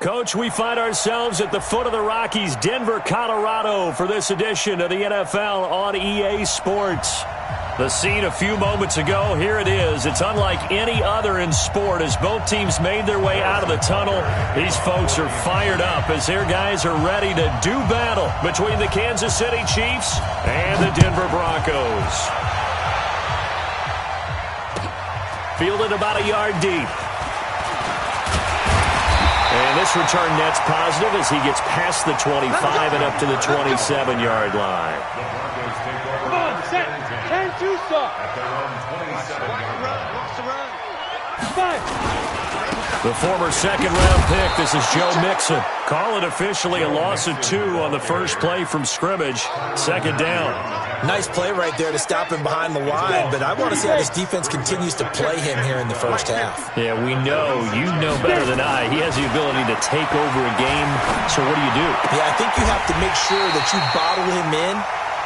Coach, we find ourselves at the foot of the Rockies, Denver, Colorado, for this edition of the NFL on EA Sports. The scene a few moments ago, here it is. It's unlike any other in sport as both teams made their way out of the tunnel. These folks are fired up as their guys are ready to do battle between the Kansas City Chiefs and the Denver Broncos. Fielded about a yard deep. And this return net's positive as he gets past the 25 and up to the 27-yard line. Come on, set. 10-2 stop. The former second-round pick, this is Joe Mixon. Call it officially a loss of 2 on the first play from scrimmage. Second down. Nice play right there to stop him behind the line, but I want to see how this defense continues to play him here in the first half. Yeah, we know. You know better than I. He has the ability to take over a game. So what do you do? Yeah, I think you have to make sure that you bottle him in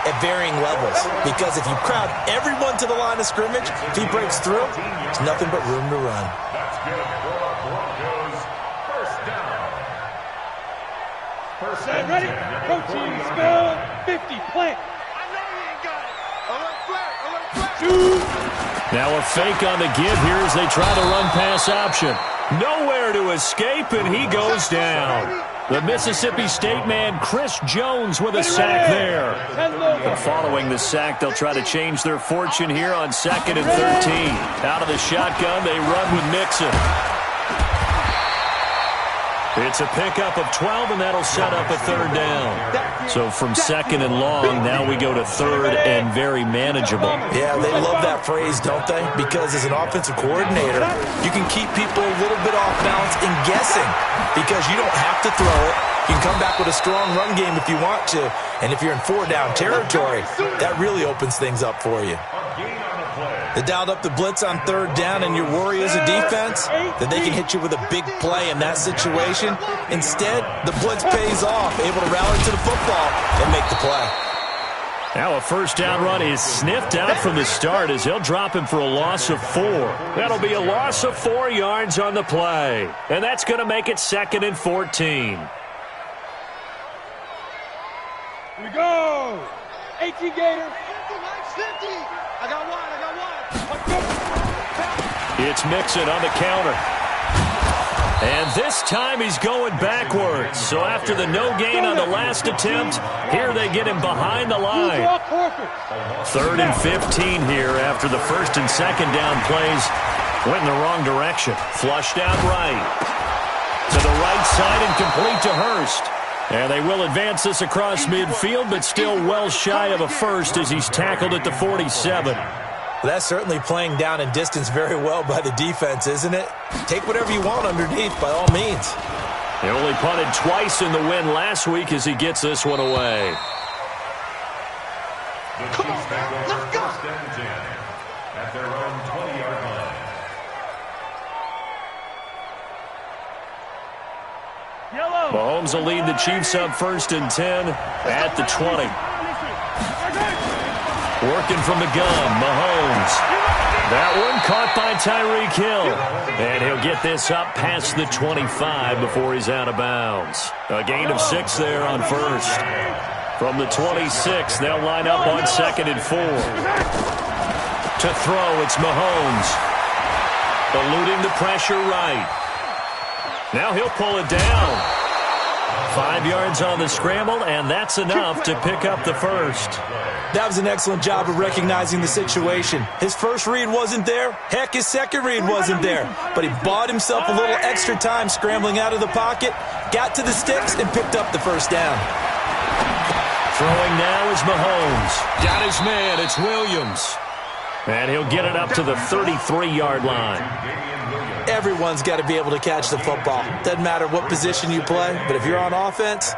at varying levels, because if you crowd everyone to the line of scrimmage, if he breaks through, there's nothing but room to run. That's good for Broncos. First down. First Set, ready? Protein, spell, 50, plant. Now a fake on the give here as they try the run-pass option. Nowhere to escape, and he goes down. The Mississippi State man, Chris Jones, with a sack there. And following the sack, they'll try to change their fortune here on 2nd and 13. Out of the shotgun, they run with Mixon. It's a pickup of 12, and that'll set up a third down. So from second and long, now we go to third and very manageable. Yeah, they love that phrase, don't they? Because as an offensive coordinator, you can keep people a little bit off balance and guessing because you don't have to throw it. You can come back with a strong run game if you want to. And if you're in 4-down territory, that really opens things up for you. They dialed up the blitz on third down, and your worry as a defense that they can hit you with a big play in that situation. Instead, the blitz pays off, able to rally to the football and make the play. Now a first down run is sniffed out from the start as he'll drop him for a loss of 4. That'll be a loss of 4 yards on the play. And that's going to make it 2nd and 14. Here we go. 18 Gators. I got one. It's Mixon on the counter. And this time he's going backwards. So after the no gain on the last attempt, here they get him behind the line. 3rd and 15 here after the first and second down plays went in the wrong direction. Flushed out right. To the right side and complete to Hurst. And they will advance this across midfield, but still well shy of a first as he's tackled at the 47. Well, that's certainly playing down in distance very well by the defense, isn't it? Take whatever you want underneath, by all means. He only punted twice in the win last week as he gets this one away. Come on, man. Let's go. First and 10 at their own 20-yard line. Mahomes will lead the Chiefs up 1st and 10 at the 20. Working from the gun, Mahomes. That one caught by Tyreek Hill. And he'll get this up past the 25 before he's out of bounds. A gain of 6 there on first. From the 26, they'll line up on 2nd and 4. To throw, it's Mahomes. Eluding the pressure right. Now he'll pull it down. 5 yards on the scramble, and that's enough to pick up the first. That was an excellent job of recognizing the situation. His first read wasn't there. Heck, his second read wasn't there. But he bought himself a little extra time scrambling out of the pocket, got to the sticks, and picked up the first down. Throwing now is Mahomes. Got his man. It's Williams. And he'll get it up to the 33-yard line. Everyone's got to be able to catch the football. Doesn't matter what position you play, but if you're on offense,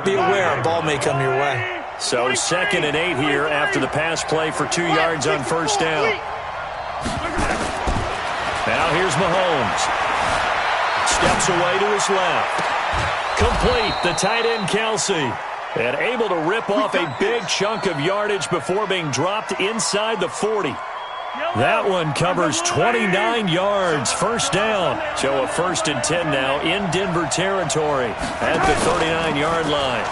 be aware a ball may come your way. So 2nd and 8 here after the pass play for 2 yards on first down. Now here's Mahomes. Steps away to his left. Complete, the tight end Kelsey. And able to rip off a big chunk of yardage before being dropped inside the 40. That one covers 29 yards, first down. So a 1st and 10 now in Denver territory at the 39-yard line.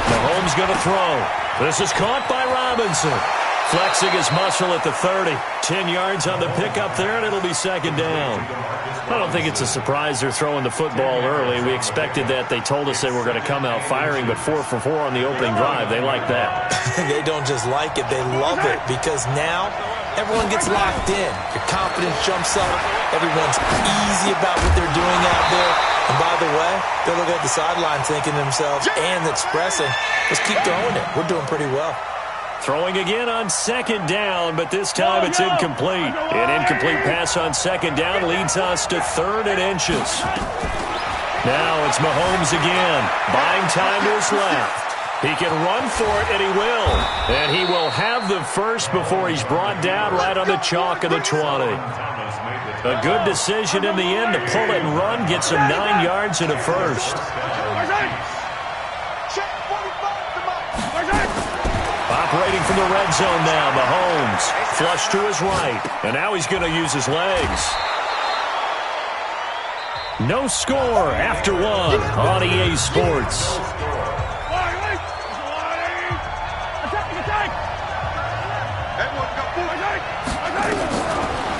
Mahomes going to throw. This is caught by Robinson. Flexing his muscle at the 30. 10 yards on the pickup there, and it'll be 2nd down. I don't think it's a surprise they're throwing the football early. We expected that. They told us they were going to come out firing, but 4 for 4 on the opening drive. They like that. They don't just like it, they love it, because now everyone gets locked in. Your confidence jumps up. Everyone's easy about what they're doing out there. And by the way, they're looking at the sideline thinking to themselves and expressing, let's keep throwing it. We're doing pretty well. Throwing again on 2nd down, but this time it's incomplete. An incomplete pass on 2nd down leads us to 3rd and inches. Now it's Mahomes again, buying time to his left. He can run for it, and he will. And he will have the first before he's brought down right on the chalk of the 20. A good decision in the end to pull it and run, get some 9 yards and a first. Operating from the red zone now, Mahomes. Flush to his right, and now he's going to use his legs. No score after 1 on EA Sports.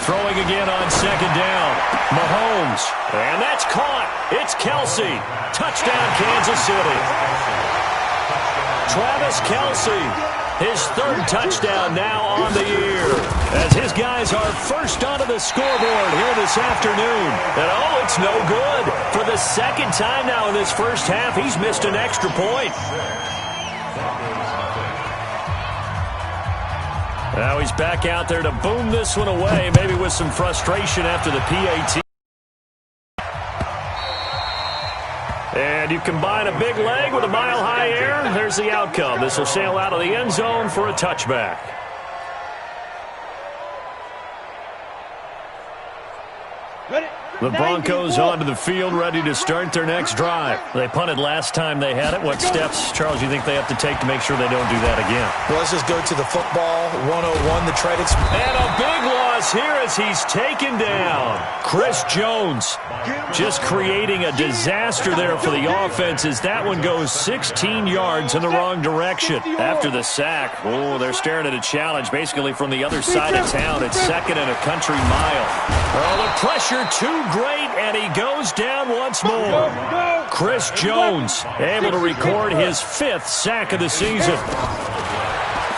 Throwing again on 2nd down. Mahomes, and that's caught. It's Kelce. Touchdown, Kansas City. Travis Kelce. His 3rd touchdown now on the year as his guys are first onto the scoreboard here this afternoon. And, oh, it's no good. For the 2nd time now in this first half, he's missed an extra point. Now he's back out there to boom this one away, maybe with some frustration after the PAT. And you combine a big leg with a mile-high air, there's the outcome. This will sail out of the end zone for a touchback. The Broncos onto the field, ready to start their next drive. They punted last time they had it. What steps, Charles, you think they have to take to make sure they don't do that again? Well, let's just go to the football 101, the trade experiment. And a big loss here as he's taken down. Chris Jones just creating a disaster there for the offense as that one goes 16 yards in the wrong direction. After the sack, oh, they're staring at a challenge basically from the other side of town. It's 2nd and a country mile. Oh, the pressure too great, and he goes down once more. Chris Jones able to record his 5th sack of the season.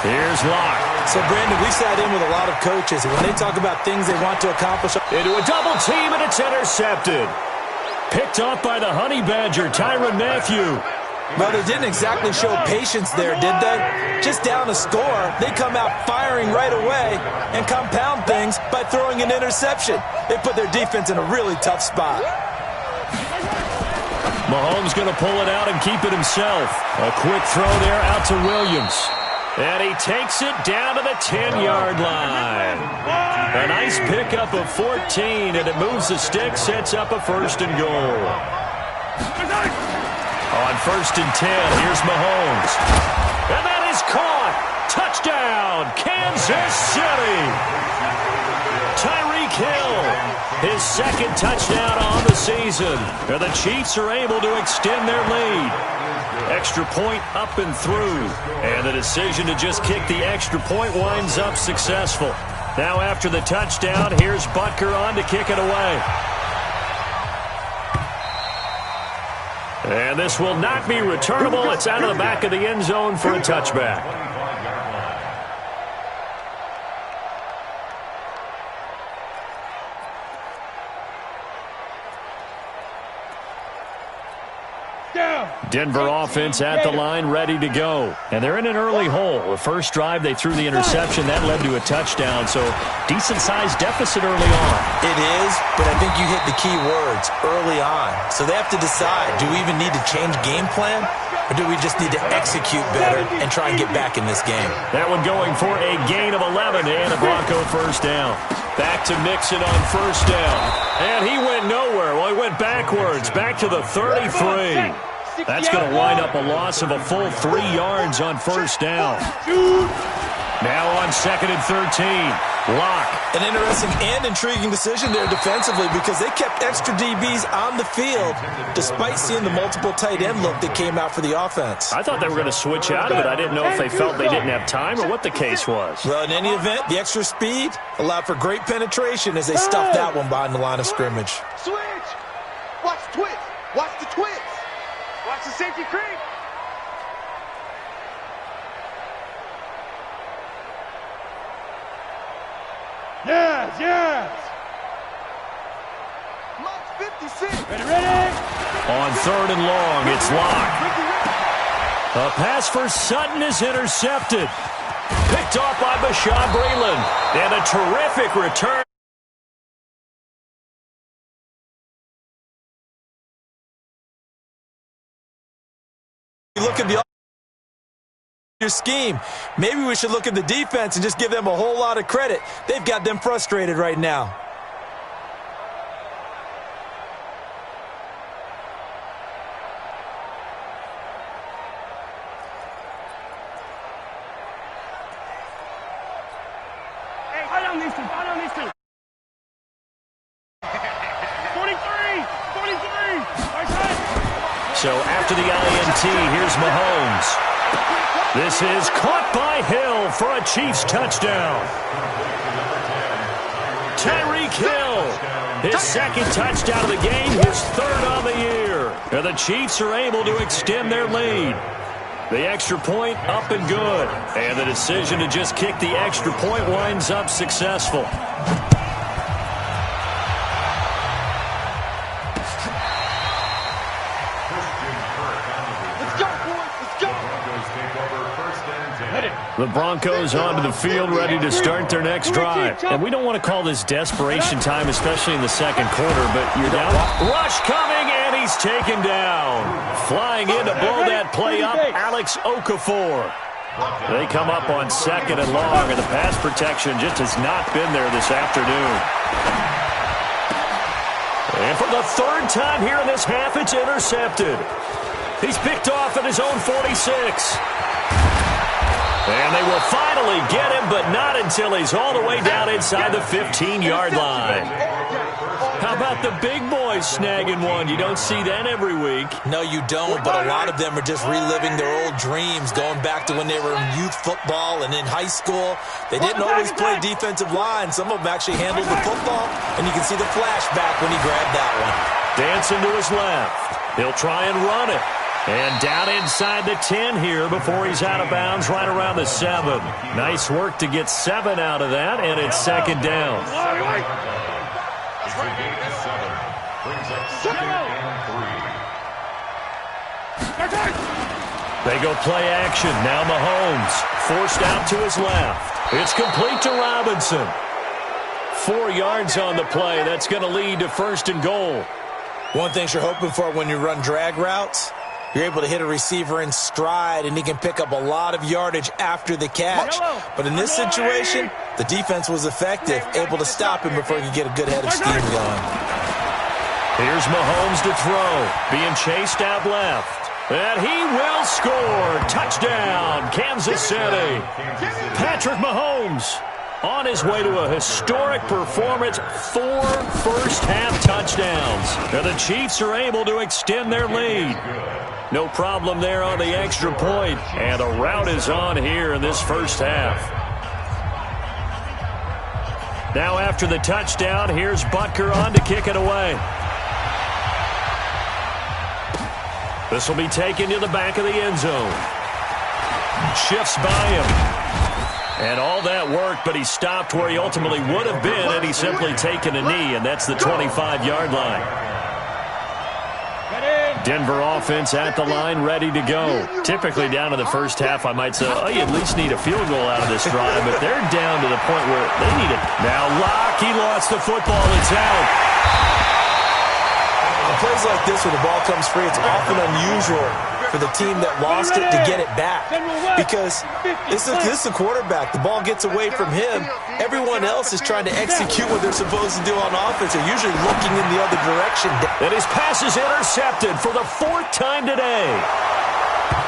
Here's Locke. So, Brandon, we sat in with a lot of coaches, and when they talk about things they want to accomplish. Into a double team, and it's intercepted. Picked off by the Honey Badger, Tyrann Mathieu. Well, they didn't exactly show patience there, did they? Just down a score, they come out firing right away and compound things by throwing an interception. They put their defense in a really tough spot. Mahomes going to pull it out and keep it himself. A quick throw there out to Williams. And he takes it down to the 10-yard line. A nice pickup of 14, and it moves the stick, sets up a 1st and goal. On 1st and 10, here's Mahomes. And that is caught. Touchdown, Kansas City. Tyreek Hill, his 2nd touchdown on the season. And the Chiefs are able to extend their lead. Extra point up and through. And the decision to just kick the extra point winds up successful. Now after the touchdown, here's Butker on to kick it away. And this will not be returnable. It's out of the back of the end zone for a touchback. Denver offense at the line, ready to go. And they're in an early hole. The first drive, they threw the interception. That led to a touchdown, so decent-sized deficit early on. It is, but I think you hit the key words, early on. So they have to decide, do we even need to change game plan, or do we just need to execute better and try and get back in this game? That one going for a gain of 11 and a Bronco first down. Back to Mixon on first down. And he went nowhere. Well, he went backwards, back to the 33. That's going to wind up a loss of a full 3 yards on first down. Now on 2nd and 13. Lock. An interesting and intriguing decision there defensively because they kept extra DBs on the field despite seeing the multiple tight end look that came out for the offense. I thought they were going to switch out of it. I didn't know if they felt they didn't have time or what the case was. Well, in any event, the extra speed allowed for great penetration as they stuffed that one behind the line of scrimmage. Switch. Watch the twist. Watch the twist. Watch the safety creep. Yes. Mark 56. Ready. On 3rd and long, it's Lock. A pass for Sutton is intercepted. Picked off by Bashaud Breeland. And a terrific return. You look at the your scheme. Maybe we should look at the defense and just give them a whole lot of credit. They've got them frustrated right now. Hey, I don't need to. 43. So after the INT, here's Mahomes. This is caught by Hill for a Chiefs touchdown. Tyreek Hill, his 2nd touchdown of the game, his 3rd on the year. And the Chiefs are able to extend their lead. The extra point up and good. And the decision to just kick the extra point winds up successful. The Broncos onto the field ready to start their next drive. And we don't want to call this desperation time, especially in the 2nd quarter, but you're down. Rush coming, and he's taken down. Flying in to blow that play up, Alex Okafor. They come up on 2nd and long, and the pass protection just has not been there this afternoon. And for the 3rd time here in this half, it's intercepted. He's picked off at his own 46. And they will finally get him, but not until he's all the way down inside the 15-yard line. How about the big boys snagging one? You don't see that every week. No, you don't, but a lot of them are just reliving their old dreams, going back to when they were in youth football and in high school. They didn't always play defensive line. Some of them actually handled the football, and you can see the flashback when he grabbed that one. Dancing to his left. He'll try and run it. And down inside the 10 here before he's out of bounds right around the 7. Nice work to get 7 out of that, and it's 2nd down. They go play action. Now Mahomes forced out to his left. It's complete to Robinson. 4 yards on the play. That's going to lead to 1st and goal. One thing you're hoping for when you run drag routes, you're able to hit a receiver in stride, and he can pick up a lot of yardage after the catch. But in this situation, the defense was effective, able to stop him before he could get a good head of steam going. Here's Mahomes to throw, being chased out left. And he will score. Touchdown, Kansas City. Patrick Mahomes on his way to a historic performance, 4 first-half touchdowns. And the Chiefs are able to extend their lead. No problem there on the extra point. And the rout is on here in this first half. Now after the touchdown, here's Butker on to kick it away. This will be taken to the back of the end zone. Shifts by him. And all that work, but he stopped where he ultimately would have been had he simply taken a knee, and that's the 25-yard line. Denver offense at the line, ready to go. Typically down to the first half, I might say, oh, you at least need a field goal out of this drive, but they're down to the point where they need it. Now Locke, he lost the football. It's out. In plays like this where the ball comes free, it's often unusual for the team that lost it to get it back. Because this is a quarterback. The ball gets away from him. Everyone else is trying to execute what they're supposed to do on offense. They're usually looking in the other direction. And his pass is intercepted for the 4th time today.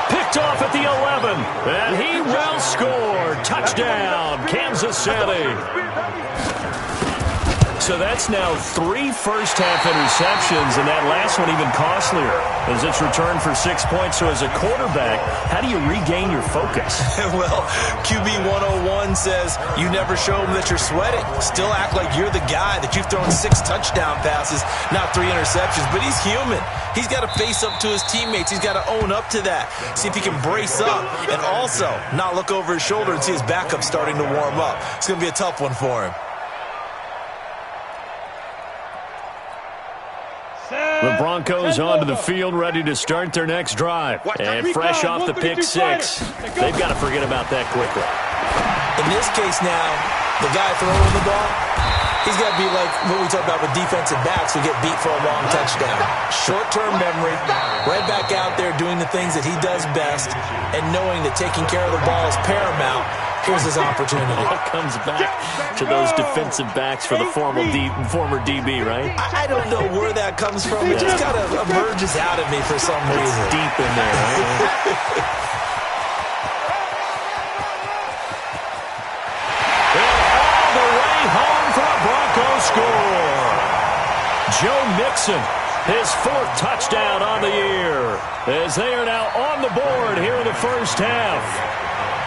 Picked off at the 11, and he will score. Touchdown, Kansas City. So that's now 3 first-half interceptions, and that last one even costlier as it's returned for 6 points. So as a quarterback, how do you regain your focus? Well, QB 101 says you never show them that you're sweating. Still act like you're the guy, that you've thrown 6 touchdown passes, not 3 interceptions. But he's human. He's got to face up to his teammates. He's got to own up to that. See if he can brace up and also not look over his shoulder and see his backup starting to warm up. It's going to be a tough one for him. The Broncos onto the field, ready to start their next drive. And fresh off the pick 6, they've got to forget about that quickly. In this case now, the guy throwing the ball, he's got to be like what we talk about with defensive backs who get beat for a long touchdown. Short-term memory, right back out there doing the things that he does best, and knowing that taking care of the ball is paramount. Here's his opportunity. It comes back to those defensive backs for the former DB, right? I don't know where that comes from. It just kind of emerges out of me for some reason. It's deep in there, right? All the way home for a Broncos score. Joe Mixon, his 4th touchdown on the year, as they are now on the board here in the first half.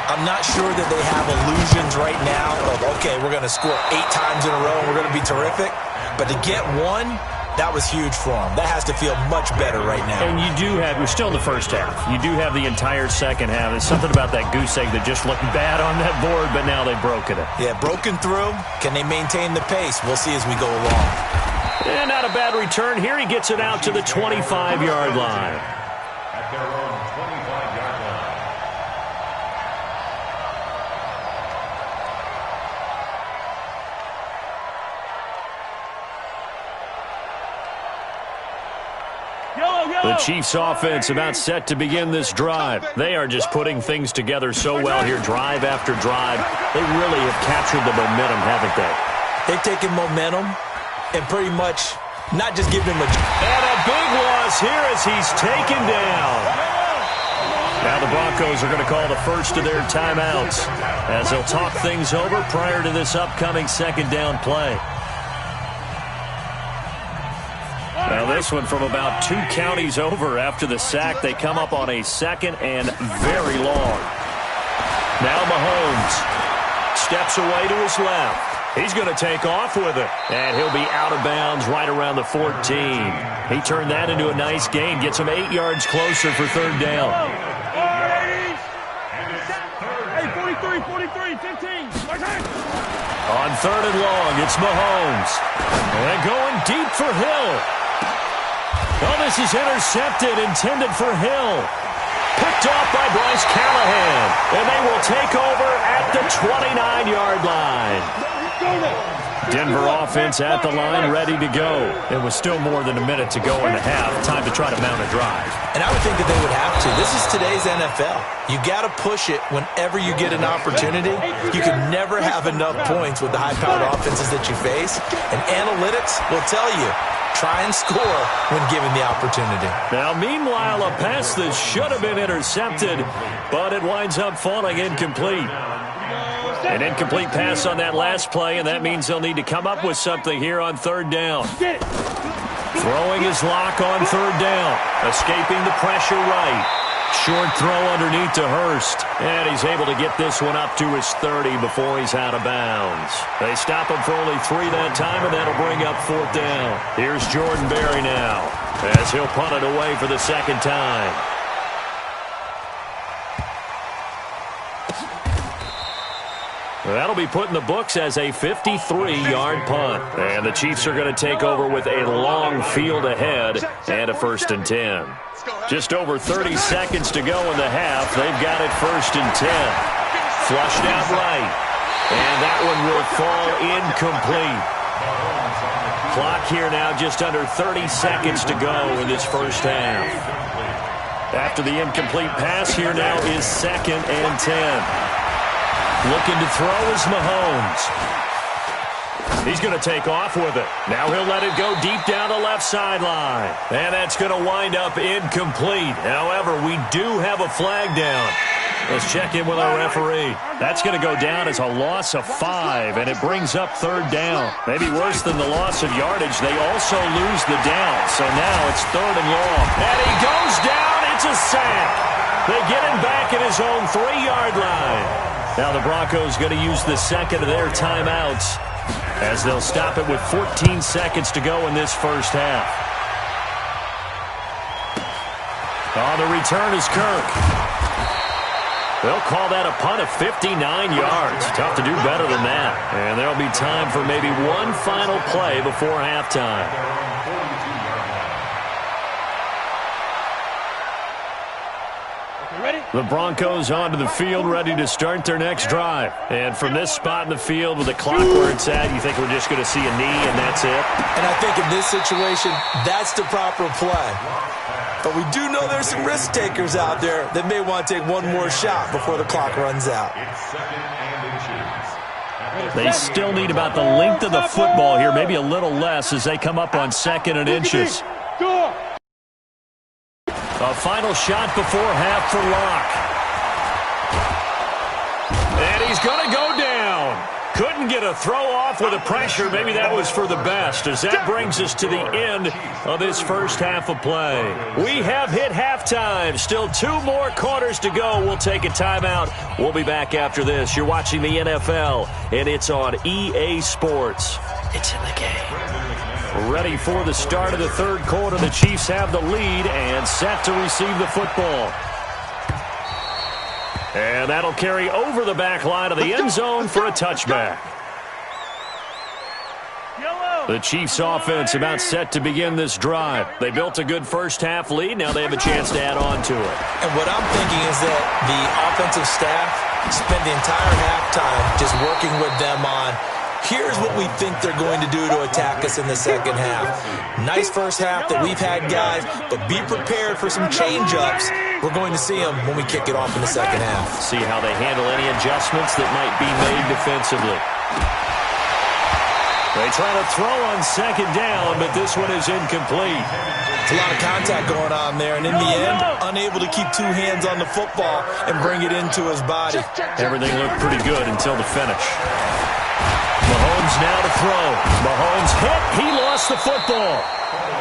I'm not sure that they have illusions right now of, okay, we're going to score 8 times in a row and we're going to be terrific. But to get one, that was huge for them. That has to feel much better right now. And you do have, we're still in the first half. You do have the entire second half. There's something about that goose egg that just looked bad on that board, but now they've broken it. Yeah, broken through. Can they maintain the pace? We'll see as we go along. And not a bad return. Here he gets it out to the 25-yard line. At their own 25-yard line. The Chiefs offense about set to begin this drive. They are just putting things together so well here, drive after drive. They really have captured the momentum, haven't they? They've taken momentum and pretty much not just given him a... And a big loss here as he's taken down. Now the Broncos are going to call the first of their timeouts as they'll talk things over prior to this upcoming second down play. Now this one from about 2 counties over after the sack. They come up on a 2nd and very long. Now Mahomes steps away to his left. He's going to take off with it. And he'll be out of bounds right around the 14. He turned that into a nice gain. Gets him 8 yards closer for 3rd down. Hey, 43, 15. On 3rd and long, it's Mahomes. And going deep for Hill. Oh, this is intercepted, intended for Hill. Picked off by Bryce Callahan. And they will take over at the 29-yard line. Denver offense at the line, ready to go. It was still more than a minute to go in the half. Time to try to mount a drive. And I would think that they would have to. This is today's NFL. You got to push it whenever you get an opportunity. You can never have enough points with the high-powered offenses that you face. And analytics will tell you, try and score when given the opportunity. Now, meanwhile, a pass that should have been intercepted, but it winds up falling incomplete. An incomplete pass on that last play, and that means they'll need to come up with something here on 3rd down. Throwing his lock on 3rd down. Escaping the pressure right. Short throw underneath to Hurst. And he's able to get this one up to his 30 before he's out of bounds. They stop him for only 3 that time, and that'll bring up 4th down. Here's Jordan Berry now as he'll punt it away for the 2nd time. That'll be put in the books as a 53-yard punt. And the Chiefs are going to take over with a long field ahead and a 1st and 10. Just over 30 seconds to go in the half. They've got it 1st and 10. Flushed out right. And that one will fall incomplete. Clock here now just under 30 seconds to go in this first half. After the incomplete pass, here now is 2nd and 10. Looking to throw is Mahomes. He's going to take off with it. Now he'll let it go deep down the left sideline. And that's going to wind up incomplete. However, we do have a flag down. Let's check in with our referee. That's going to go down as a loss of 5, and it brings up 3rd down. Maybe worse than the loss of yardage, they also lose the down. So now it's 3rd and long. And he goes down. It's a sack. They get him back at his own 3-yard line. Now the Broncos going to use the second of their timeouts as they'll stop it with 14 seconds to go in this first half. On the return is Kirk. They'll call that a punt of 59 yards. Tough to do better than that. And there'll be time for maybe one final play before halftime. The Broncos onto the field, ready to start their next drive. And from this spot in the field with the clock where it's at, you think we're just going to see a knee and that's it? And I think in this situation, that's the proper play. But we do know there's some risk takers out there that may want to take one more shot before the clock runs out. They still need about the length of the football here, maybe a little less as they come up on 2nd and inches. A final shot before half for Locke. And he's going to go down. Couldn't get a throw off with the pressure. Maybe that was for the best, as that brings us to the end of this first half of play. We have hit halftime. Still 2 more quarters to go. We'll take a timeout. We'll be back after this. You're watching the NFL, and it's on EA Sports. It's in the game. Ready for the start of the 3rd quarter. The Chiefs have the lead and set to receive the football. And that'll carry over the back line of the end zone for a touchback. The Chiefs offense about set to begin this drive. They built a good first half lead. Now they have a chance to add on to it. And what I'm thinking is that the offensive staff spent the entire halftime just working with them on, here's what we think they're going to do to attack us in the second half. Nice first half that we've had, guys, but be prepared for some change-ups. We're going to see them when we kick it off in the second half. See how they handle any adjustments that might be made defensively. They try to throw on 2nd down, but this one is incomplete. It's a lot of contact going on there, and in the end, unable to keep 2 hands on the football and bring it into his body. Everything looked pretty good until the finish. Mahomes now to throw. Mahomes hit. He lost the football.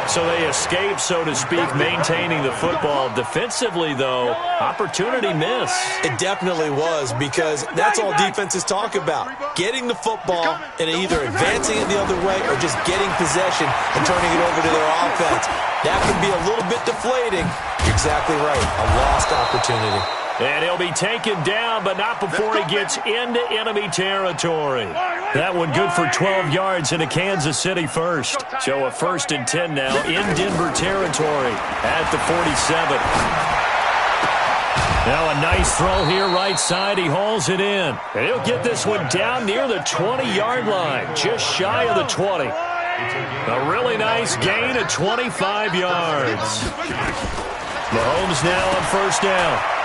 So they escape, so to speak, maintaining the football. Defensively, though, opportunity miss. It definitely was, because that's all defenses talk about. Getting the football and either advancing it the other way or just getting possession and turning it over to their offense. That can be a little bit deflating. You're exactly right. A lost opportunity. And he'll be taken down, but not before he gets into enemy territory. That one good for 12 yards into Kansas City first. So a 1st and 10 now in Denver territory at the 47. Now a nice throw here right side. He hauls it in. And he'll get this one down near the 20-yard line, just shy of the 20. A really nice gain of 25 yards. Mahomes now on 1st down.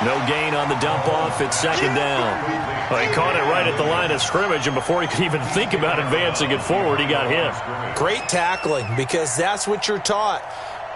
No gain on the dump-off. It's 2nd down. Well, he caught it right at the line of scrimmage, and before he could even think about advancing it forward, he got hit. Great tackling, because that's what you're taught.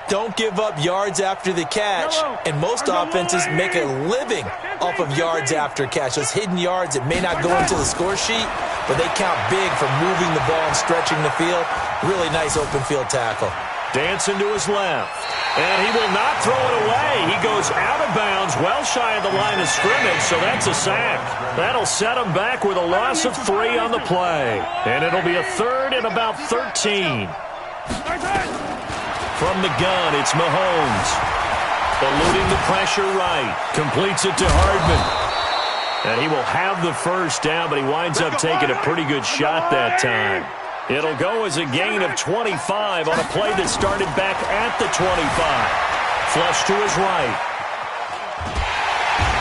Don't give up yards after the catch, and most offenses make a living off of yards after catch. Those hidden yards that may not go into the score sheet, but they count big for moving the ball and stretching the field. Really nice open field tackle. Dancing to his left. And he will not throw it away. He goes out of bounds, well shy of the line of scrimmage, so that's a sack. That'll set him back with a loss of 3 on the play. And it'll be a 3rd and about 13. From the gun, it's Mahomes. Eluding the pressure right. Completes it to Hardman. And he will have the 1st down, but he winds up taking a pretty good shot that time. It'll go as a gain of 25 on a play that started back at the 25. Flush to his right.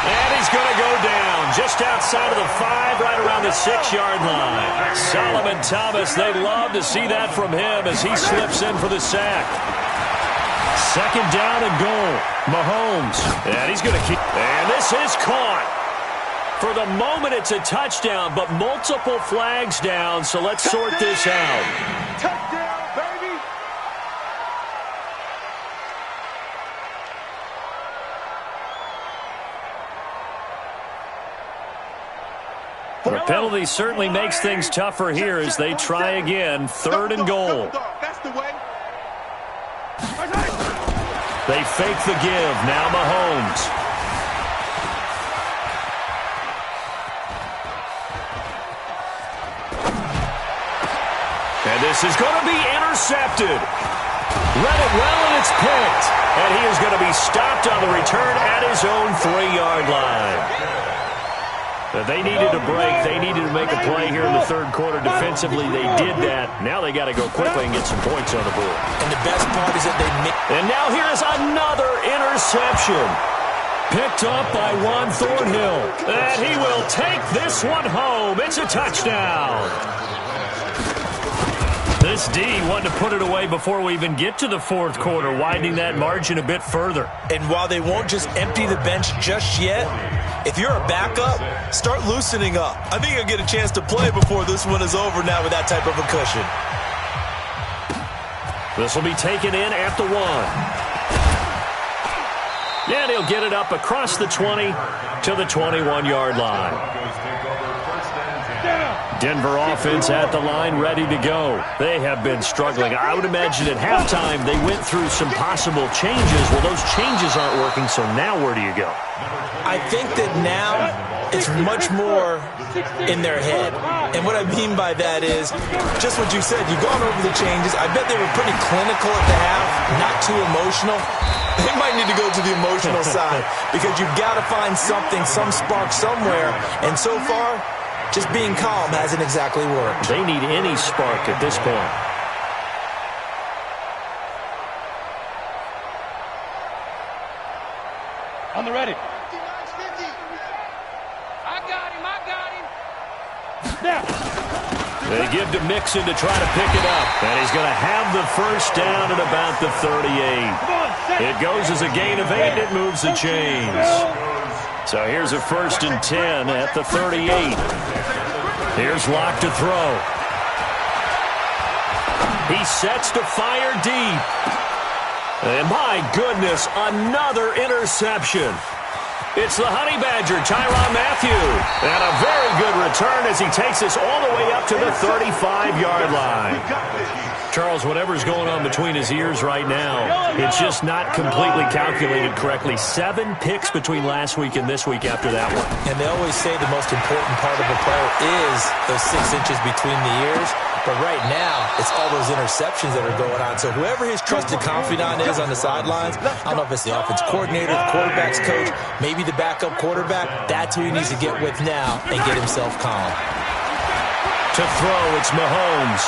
And he's going to go down just outside of the 5, right around the 6-yard line. Solomon Thomas, they love to see that from him as he slips in for the sack. 2nd down and goal. Mahomes. And he's going to keep. And this is caught. For the moment, it's a touchdown, but multiple flags down, so let's sort this out. Touchdown, baby! The penalty certainly makes things tougher here as they try again. 3rd and goal. That's the way. They fake the give. Now Mahomes. And this is going to be intercepted. Read it well, and it's picked. And he is going to be stopped on the return at his own 3-yard line. They needed a break. They needed to make a play here in the 3rd quarter. Defensively, they did that. Now they got to go quickly and get some points on the board. And the best part is that they make... And now here's another interception. Picked up by Juan Thornhill. And he will take this one home. It's a touchdown. This D wanted to put it away before we even get to the 4th quarter, widening that margin a bit further. And while they won't just empty the bench just yet, if you're a backup, start loosening up. I think you'll get a chance to play before this one is over now with that type of a cushion. This will be taken in at the 1. And he'll get it up across the 20 to the 21-yard line. Denver offense at the line, ready to go. They have been struggling. I would imagine at halftime they went through some possible changes. Well, those changes aren't working, so now where do you go? I think that now it's much more in their head. And what I mean by that is just what you said. You've gone over the changes. I bet they were pretty clinical at the half, not too emotional. They might need to go to the emotional side because you've got to find something, some spark somewhere. And so far, just being calm hasn't exactly worked. They need any spark at this point. On the ready. They give to Mixon to try to pick it up. And he's going to have the first down at about the 38. It goes as a gain of 8, and it moves the chains. So here's a 1st and 10 at the 38. Here's Locke to throw. He sets to fire deep. And my goodness, another interception. It's the Honey Badger, Tyrann Mathieu. And a very good return as he takes us all the way up to the 35-yard line. Charles, whatever's going on between his ears right now, it's just not completely calculated correctly. 7 picks between last week and this week after that one. And they always say the most important part of a player is those 6 inches between the ears. But right now, it's all those interceptions that are going on. So whoever his trusted confidant is on the sidelines, I don't know if it's the offense coordinator, the quarterback's coach, maybe the backup quarterback, that's who he needs to get with now and get himself calm. To throw, it's Mahomes.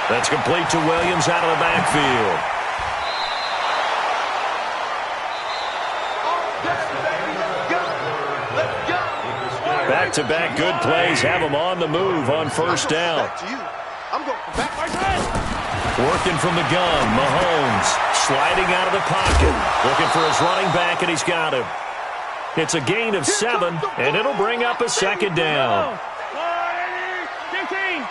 That's complete to Williams out of the backfield. Back-to-back good plays have him on the move on 1st down. Working from the gun, Mahomes sliding out of the pocket, looking for his running back, and he's got him. It's a gain of 7, and it'll bring up a 2nd down. 15.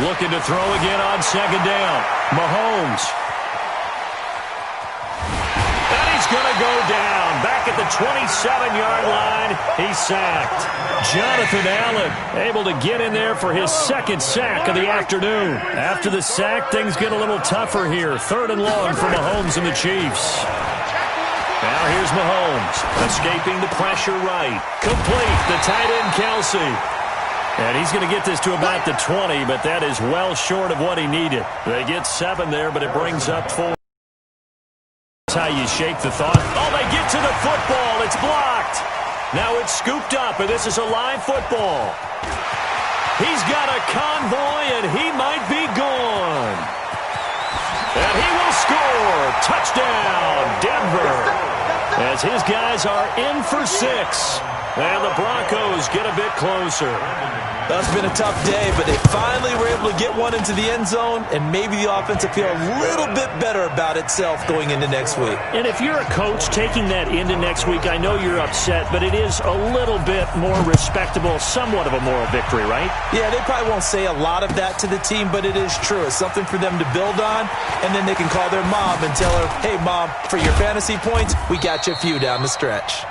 Looking to throw again on 2nd down. Mahomes. And he's going to go down. Back at the 27-yard line, he's sacked. Jonathan Allen able to get in there for his 2nd sack of the afternoon. After the sack, things get a little tougher here. 3rd and long for Mahomes and the Chiefs. Now here's Mahomes, escaping the pressure right. Complete, the tight end Kelsey. And he's going to get this to about the 20, but that is well short of what he needed. They get 7 there, but it brings up 4. That's how you shake the thought. Oh, they get to the football. It's blocked. Now it's scooped up, and this is a live football. He's got a convoy, and he might be gone. And he will score. Touchdown, Denver. As his guys are in for 6. And the Broncos get a bit closer. That's been a tough day, but they finally were able to get one into the end zone, and maybe the offense will feel a little bit better about itself going into next week. And if you're a coach taking that into next week, I know you're upset, but it is a little bit more respectable, somewhat of a moral victory, right? Yeah, they probably won't say a lot of that to the team, but it is true. It's something for them to build on, and then they can call their mom and tell her, hey, Mom, for your fantasy points, we got you a few down the stretch.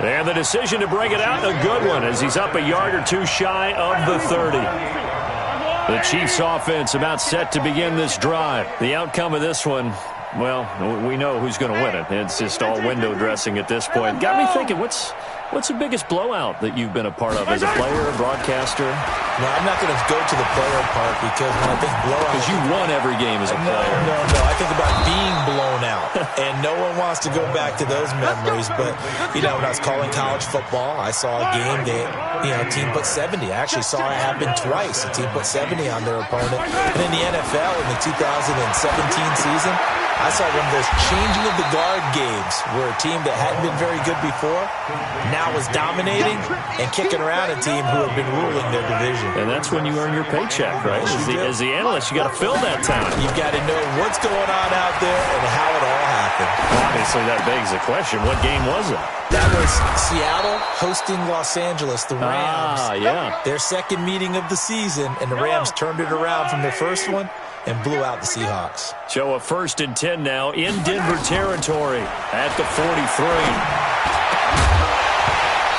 And the decision to bring it out, a good one, as he's up a yard or two shy of the 30. The Chiefs offense about set to begin this drive. The outcome of this one, well, we know who's going to win it. It's just all window dressing at this point. Got me thinking, what's the biggest blowout that you've been a part of as a player, a broadcaster? No, I'm not going to go to the player part because when I think blowout... Because you won every game as a player. No. I think about being blown out. And no one wants to go back to those memories. But, when I was calling college football, I saw a game that, a team put 70. I actually saw it happen twice. A team put 70 on their opponent. And in the NFL, in the 2017 season, I saw one of those changing of the guard games where a team that hadn't been very good before now was dominating and kicking around a team who had been ruling their division. And that's when you earn your paycheck, right? As the analyst, you got to fill that time. You've got to know what's going on out there and how it all happened. Obviously, that begs the question, what game was it? That was Seattle hosting Los Angeles, the Rams. Yeah. Their second meeting of the season, and the Rams turned it around from their first one and blew out the Seahawks. So a 1st and 10 now in Denver territory at the 43.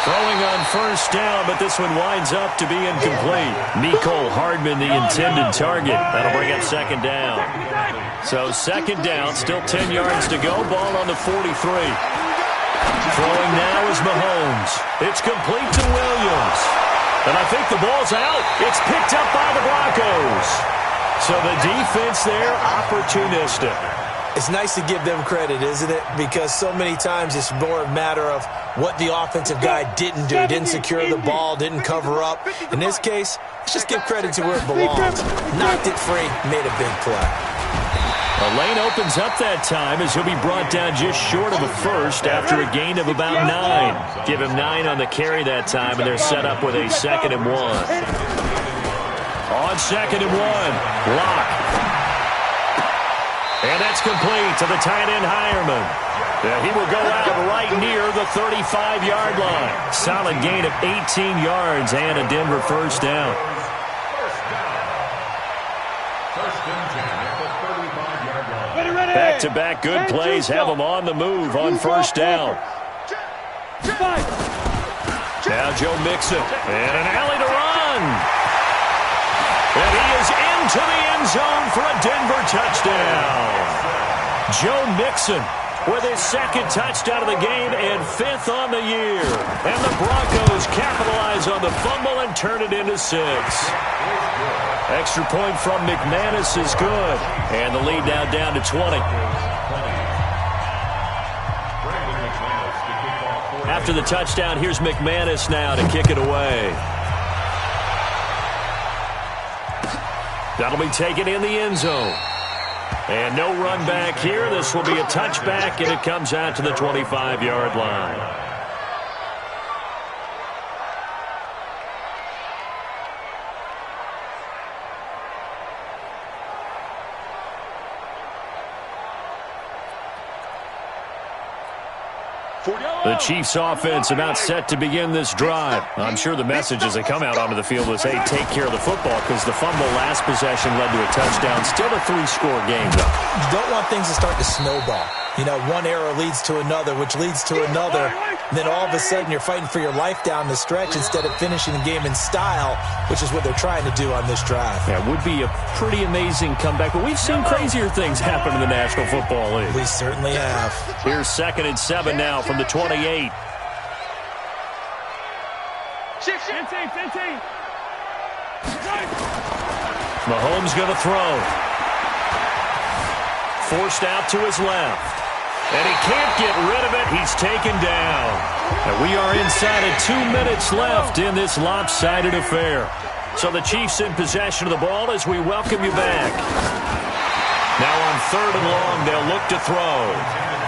Throwing on 1st down, but this one winds up to be incomplete. Mecole Hardman, the intended target. That'll bring up 2nd down. So 2nd down, still 10 yards to go. Ball on the 43. Throwing now is Mahomes. It's complete to Williams. And I think the ball's out. It's picked up by the Broncos. So the defense there, opportunistic. It's nice to give them credit, isn't it? Because so many times it's more a matter of what the offensive guy didn't do. Didn't secure the ball, didn't cover up. In this case, let's just give credit to where it belongs. Knocked it free, made a big play. A lane opens up that time as he'll be brought down just short of a first after a gain of about 9. Give him 9 on the carry that time, and they're set up with a 2nd and 1. On 2nd and 1, Locke. And that's complete to the tight end, Hireman. He will go out right near the 35-yard line. Solid gain of 18 yards and a Denver 1st down. Back-to-back good plays have them on the move on 1st down. Now Joe Mixon. And an alley to run. And he is into the end zone for a Denver touchdown. Joe Mixon with his 2nd touchdown of the game and 5th on the year. And the Broncos capitalize on the fumble and turn it into 6. Extra point from McManus is good. And the lead now down to 20. After the touchdown, here's McManus now to kick it away. That'll be taken in the end zone. And no run back here. This will be a touchback, and it comes out to the 25-yard line. The Chiefs offense about set to begin this drive. I'm sure the message as they come out onto the field was, hey, take care of the football, because the fumble last possession led to a touchdown. Still a 3-score game, though. You don't want things to start to snowball. One error leads to another, which leads to another. Then all of a sudden you're fighting for your life down the stretch instead of finishing the game in style, which is what they're trying to do on this drive. Yeah, it would be a pretty amazing comeback, but we've seen crazier things happen in the National Football League. We certainly have. Here's 2nd and 7 now from the 28. Mahomes going to throw. Forced out to his left. And he can't get rid of it. He's taken down. And we are inside of 2 minutes left in this lopsided affair. So the Chiefs in possession of the ball as we welcome you back. Now on 3rd and long, they'll look to throw.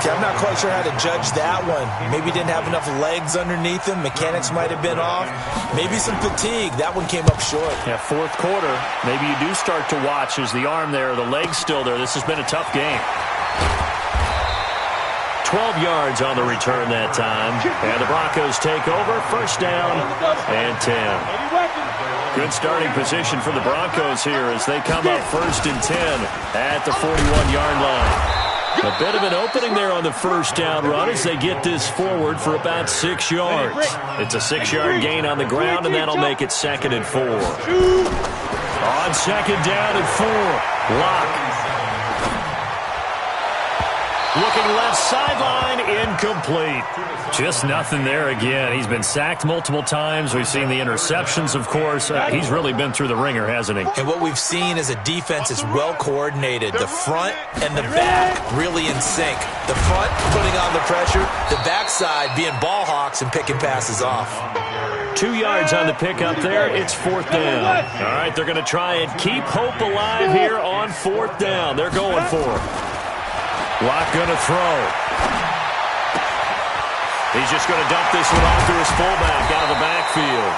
Okay, I'm not quite sure how to judge that one. Maybe didn't have enough legs underneath him. Mechanics might have been off. Maybe some fatigue. That one came up short. Yeah, fourth quarter. Maybe you do start to watch. Is the arm there, the leg's still there? This has been a tough game. 12 yards on the return that time. And the Broncos take over. First down and 10. Good starting position for the Broncos here as they come up first and 10 at the 41-yard line. A bit of an opening there on the first down run as they get this forward for about 6 yards. It's a 6-yard gain on the ground, and that'll make it 2nd and 4. On second down and 4, Locke. Looking left sideline, incomplete. Just nothing there again. He's been sacked multiple times. We've seen the interceptions, of course. He's really been through the ringer, hasn't he? And what we've seen is a defense is well coordinated. The front and the back really in sync. The front putting on the pressure, the backside being ball hawks and picking passes off. 2 yards on the pickup there. It's 4th down. All right, they're going to try and keep hope alive here on 4th down. They're going for it. Locke going to throw. He's just going to dump this one off to his fullback out of the backfield.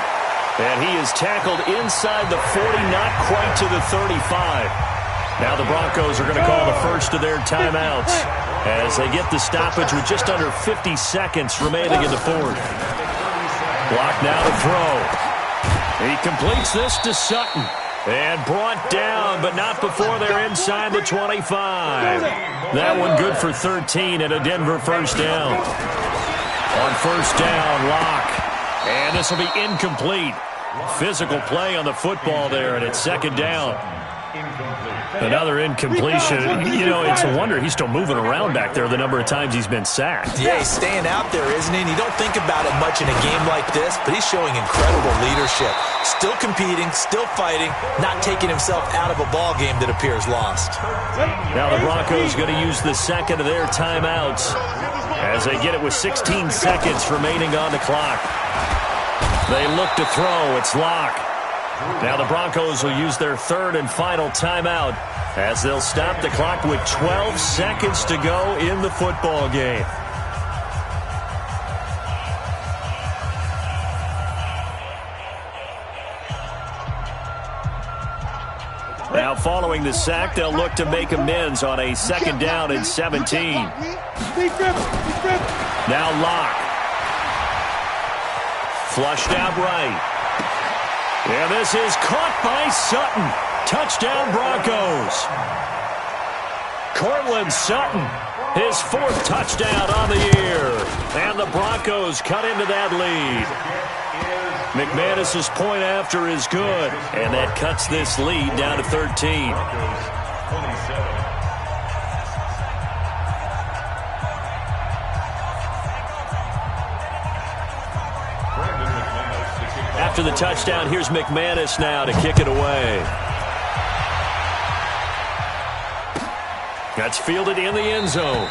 And he is tackled inside the 40, not quite to the 35. Now the Broncos are going to call the first of their timeouts as they get the stoppage with just under 50 seconds remaining in the fourth. Locke now to throw. He completes this to Sutton. And brought down, but not before they're inside the 25. That one good for 13 and a Denver first down. On first down, Locke. And this will be incomplete. Physical play on the football there, and it's 2nd down. Another incompletion. You know, it's a wonder he's still moving around back there the number of times he's been sacked. Yeah, he's staying out there, isn't he? And you don't think about it much in a game like this, but he's showing incredible leadership. Still competing, still fighting, not taking himself out of a ball game that appears lost. Now the Broncos going to use the second of their timeouts as they get it with 16 seconds remaining on the clock. They look to throw. It's Locke. Now the Broncos will use their third and final timeout as they'll stop the clock with 12 seconds to go in the football game. Now following the sack, they'll look to make amends on a 2nd down and 17. Now Locke. Flushed out right. And this is caught by Sutton. Touchdown Broncos. Courtland Sutton, his 4th touchdown on the year. And the Broncos cut into that lead. McManus's point after is good. And that cuts this lead down to 13. After the touchdown, here's McManus now to kick it away. That's fielded in the end zone.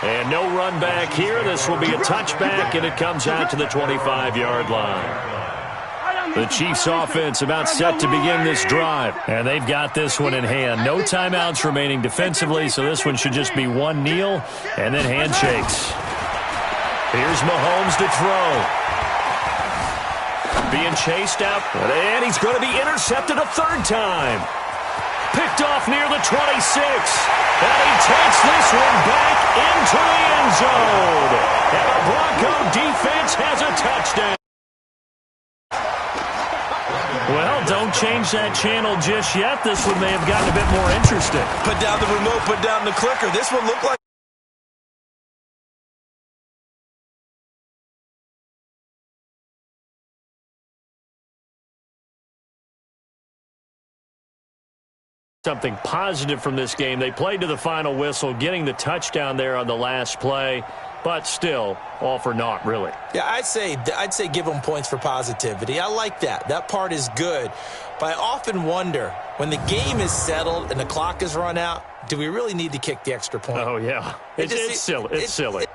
And no run back here. This will be a touchback, and it comes out to the 25-yard line. The Chiefs offense about set to begin this drive. And they've got this one in hand. No timeouts remaining defensively, so this one should just be one kneel and then handshakes. Here's Mahomes to throw. Being chased out, and he's going to be intercepted a 3rd time. Picked off near the 26. And he takes this one back into the end zone. And the Bronco defense has a touchdown. Well, don't change that channel just yet. This one may have gotten a bit more interesting. Put down the remote, put down the clicker. This one looked like something positive from this game. They played to the final whistle, getting the touchdown there on the last play, but still all for naught, really. Yeah, I'd say give them points for positivity. I like that. That part is good. But I often wonder, when the game is settled and the clock is run out, do we really need to kick the extra point? Oh, yeah. It's silly. It's silly.